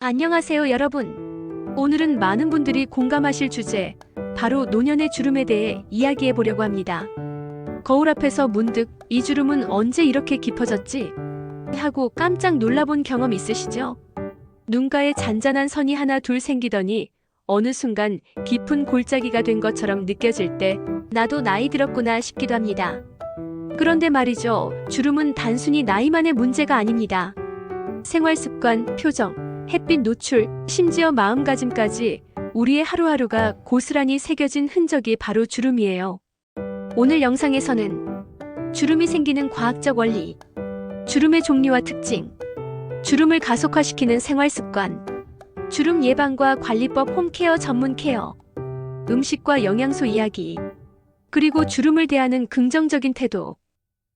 안녕하세요, 여러분. 오늘은 많은 분들이 공감하실 주제, 바로 노년의 주름에 대해 이야기해 보려고 합니다. 거울 앞에서 문득 이 주름은 언제 이렇게 깊어졌지? 하고 깜짝 놀라본 경험 있으시죠? 눈가에 잔잔한 선이 하나 둘 생기더니 어느 순간 깊은 골짜기가 된 것처럼 느껴질 때 나도 나이 들었구나 싶기도 합니다. 그런데 말이죠, 주름은 단순히 나이만의 문제가 아닙니다. 생활 습관, 표정, 햇빛 노출, 심지어 마음가짐까지 우리의 하루하루가 고스란히 새겨진 흔적이 바로 주름이에요. 오늘 영상에서는 주름이 생기는 과학적 원리, 주름의 종류와 특징, 주름을 가속화시키는 생활 습관, 주름 예방과 관리법 홈케어 전문 케어, 음식과 영양소 이야기, 그리고 주름을 대하는 긍정적인 태도,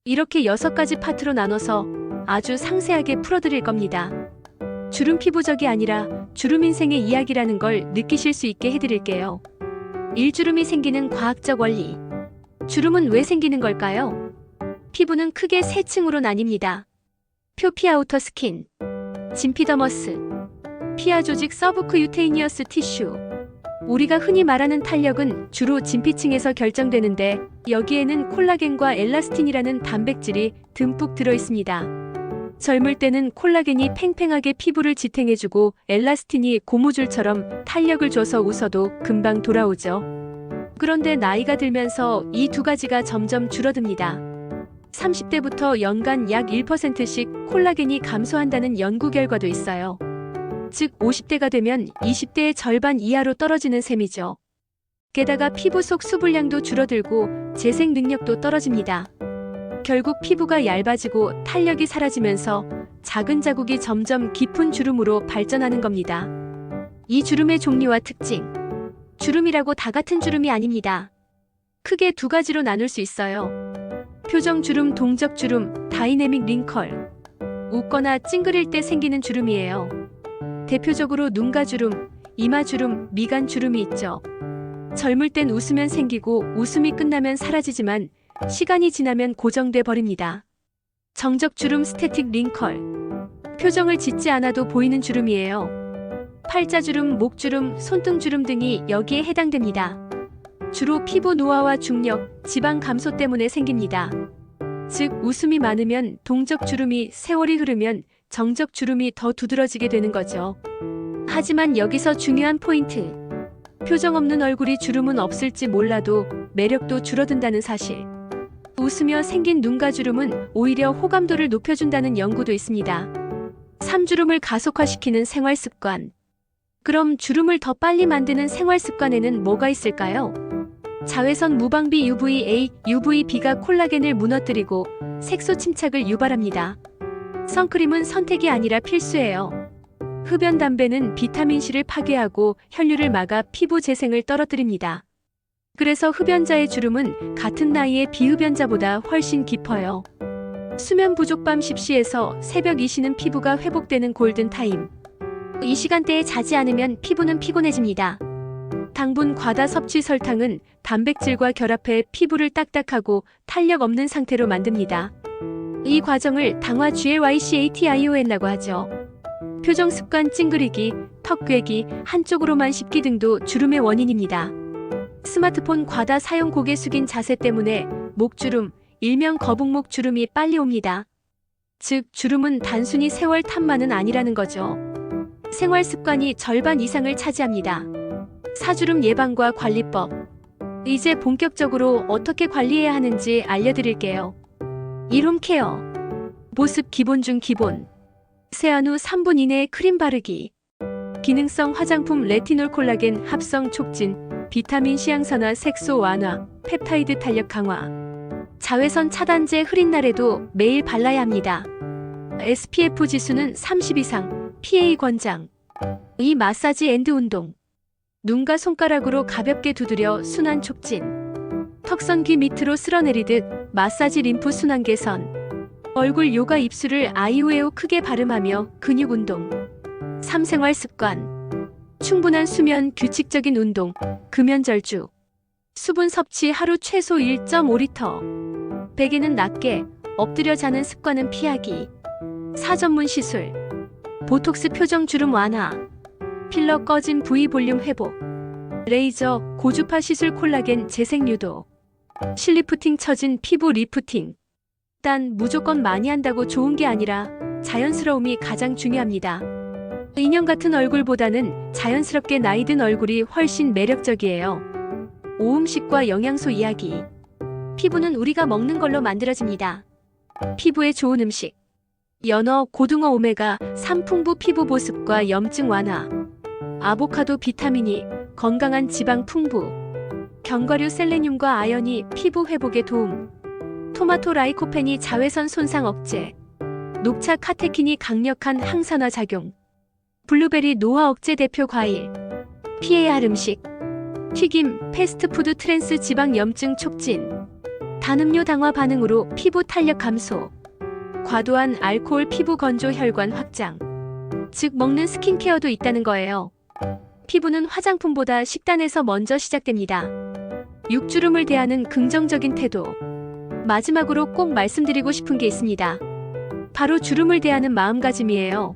이렇게 6가지 파트로 나눠서 아주 상세하게 풀어드릴 겁니다. 주름 피부적이 아니라 주름 인생의 이야기라는 걸 느끼실 수 있게 해드릴게요. 일주름이 생기는 과학적 원리. 주름은 왜 생기는 걸까요? 피부는 크게 3층으로 나뉩니다. 표피 아우터 스킨, 진피더머스, 피하 조직 서브큐테이니어스 티슈. 우리가 흔히 말하는 탄력은 주로 진피층에서 결정되는데 여기에는 콜라겐과 엘라스틴이라는 단백질이 듬뿍 들어있습니다. 젊을 때는 콜라겐이 팽팽하게 피부를 지탱해주고 엘라스틴이 고무줄처럼 탄력을 줘서 웃어도 금방 돌아오죠. 그런데 나이가 들면서 이 2가지가 점점 줄어듭니다. 30대부터 연간 약 1%씩 콜라겐이 감소한다는 연구 결과도 있어요. 즉 50대가 되면 20대의 절반 이하로 떨어지는 셈이죠. 게다가 피부 속 수분량도 줄어들고 재생 능력도 떨어집니다. 결국 피부가 얇아지고 탄력이 사라지면서 작은 자국이 점점 깊은 주름으로 발전하는 겁니다. 이 주름의 종류와 특징. 주름이라고 다 같은 주름이 아닙니다. 크게 2가지로 나눌 수 있어요. 표정 주름, 동적 주름, 다이내믹 링컬. 웃거나 찡그릴 때 생기는 주름이에요. 대표적으로 눈가 주름, 이마 주름, 미간 주름이 있죠. 젊을 땐 웃으면 생기고 웃음이 끝나면 사라지지만 시간이 지나면 고정돼 버립니다. 정적 주름, 스태틱 링컬. 표정을 짓지 않아도 보이는 주름이에요. 팔자 주름, 목 주름, 손등 주름 등이 여기에 해당됩니다. 주로 피부 노화와 중력, 지방 감소 때문에 생깁니다. 즉 웃음이 많으면 동적 주름이, 세월이 흐르면 정적 주름이 더 두드러지게 되는 거죠. 하지만 여기서 중요한 포인트. 표정 없는 얼굴이 주름은 없을지 몰라도 매력도 줄어든다는 사실. 웃으며 생긴 눈가 주름은 오히려 호감도를 높여준다는 연구도 있습니다. 3주름을 가속화시키는 생활 습관. 그럼 주름을 더 빨리 만드는 생활 습관에는 뭐가 있을까요? 자외선 무방비 UVA, UVB가 콜라겐을 무너뜨리고 색소 침착을 유발합니다. 선크림은 선택이 아니라 필수예요. 흡연 담배는 비타민C를 파괴하고 혈류를 막아 피부 재생을 떨어뜨립니다. 그래서 흡연자의 주름은 같은 나이의 비흡연자보다 훨씬 깊어요. 수면 부족 밤 10시에서 새벽 2시는 피부가 회복되는 골든타임. 이 시간대에 자지 않으면 피부는 피곤해집니다. 당분 과다 섭취 설탕은 단백질과 결합해 피부를 딱딱하고 탄력 없는 상태로 만듭니다. 이 과정을 당화 GLYCATION이라고 하죠. 표정 습관 찡그리기, 턱 꿰기, 한쪽으로만 씹기 등도 주름의 원인입니다. 스마트폰 과다 사용, 고개 숙인 자세 때문에 목주름, 일명 거북목 주름이 빨리 옵니다. 즉 주름은 단순히 세월 탓만은 아니라는 거죠. 생활 습관이 절반 이상을 차지합니다. 4주름 예방과 관리법. 이제 본격적으로 어떻게 관리해야 하는지 알려드릴게요. 1홈 케어. 보습 기본 중 기본. 세안 후 3분 이내에 크림 바르기. 기능성 화장품 레티놀 콜라겐 합성 촉진, 비타민C 항산화 색소 완화, 펩타이드 탄력 강화. 자외선 차단제 흐린 날에도 매일 발라야 합니다. SPF 지수는 30 이상, PA 권장. 이 마사지 앤드 운동. 눈과 손가락으로 가볍게 두드려 순환 촉진. 턱선 귀 밑으로 쓸어내리듯 마사지 림프 순환 개선. 얼굴 요가 입술을 아이오에오 크게 발음하며 근육 운동. 3. 생활 습관. 충분한 수면, 규칙적인 운동, 금연절주. 수분 섭취 하루 최소 1.5리터. 베개는 낮게, 엎드려 자는 습관은 피하기. 4. 전문 시술. 보톡스 표정 주름 완화, 필러 꺼진 부위 볼륨 회복, 레이저 고주파 시술 콜라겐 재생 유도, 실리프팅 처진 피부 리프팅. 단 무조건 많이 한다고 좋은 게 아니라 자연스러움이 가장 중요합니다. 인형 같은 얼굴보다는 자연스럽게 나이 든 얼굴이 훨씬 매력적이에요. 오음식과 영양소 이야기. 피부는 우리가 먹는 걸로 만들어집니다. 피부에 좋은 음식. 연어, 고등어 오메가3 풍부 피부 보습과 염증 완화. 아보카도 비타민 E, 건강한 지방 풍부. 견과류 셀레늄과 아연이 피부 회복에 도움. 토마토 라이코펜이 자외선 손상 억제. 녹차 카테킨이 강력한 항산화 작용. 블루베리 노화 억제 대표 과일. PAR 음식. 튀김, 패스트푸드 트랜스 지방 염증 촉진. 단음료 당화 반응으로 피부 탄력 감소. 과도한 알코올 피부 건조 혈관 확장. 즉 먹는 스킨케어도 있다는 거예요. 피부는 화장품보다 식단에서 먼저 시작됩니다. 육주름을 대하는 긍정적인 태도. 마지막으로 꼭 말씀드리고 싶은 게 있습니다. 바로 주름을 대하는 마음가짐이에요.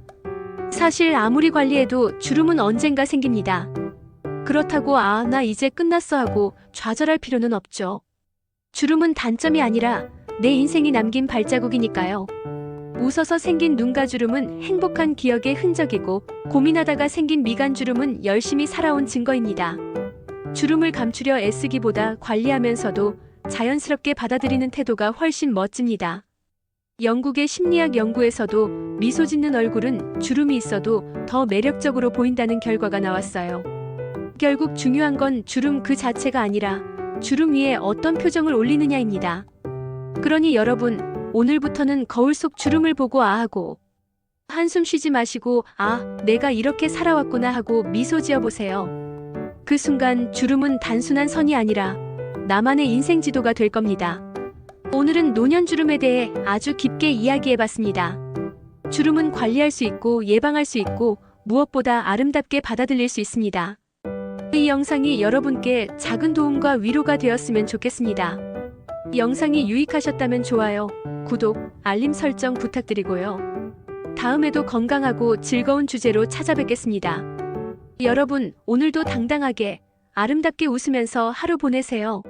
사실 아무리 관리해도 주름은 언젠가 생깁니다. 그렇다고 나 이제 끝났어 하고 좌절할 필요는 없죠. 주름은 단점이 아니라 내 인생이 남긴 발자국이니까요. 웃어서 생긴 눈가주름은 행복한 기억의 흔적이고 고민하다가 생긴 미간주름은 열심히 살아온 증거입니다. 주름을 감추려 애쓰기보다 관리하면서도 자연스럽게 받아들이는 태도가 훨씬 멋집니다. 영국의 심리학 연구에서도 미소 짓는 얼굴은 주름이 있어도 더 매력적으로 보인다는 결과가 나왔어요. 결국 중요한 건 주름 그 자체가 아니라 주름 위에 어떤 표정을 올리느냐입니다. 그러니 여러분, 오늘부터는 거울 속 주름을 보고 하고 한숨 쉬지 마시고 내가 이렇게 살아왔구나 하고 미소 지어보세요. 그 순간 주름은 단순한 선이 아니라 나만의 인생 지도가 될 겁니다. 오늘은 노년주름에 대해 아주 깊게 이야기해봤습니다. 주름은 관리할 수 있고 예방할 수 있고 무엇보다 아름답게 받아들일 수 있습니다. 이 영상이 여러분께 작은 도움과 위로가 되었으면 좋겠습니다. 영상이 유익하셨다면 좋아요, 구독, 알림 설정 부탁드리고요. 다음에도 건강하고 즐거운 주제로 찾아뵙겠습니다. 여러분, 오늘도 당당하게 아름답게 웃으면서 하루 보내세요.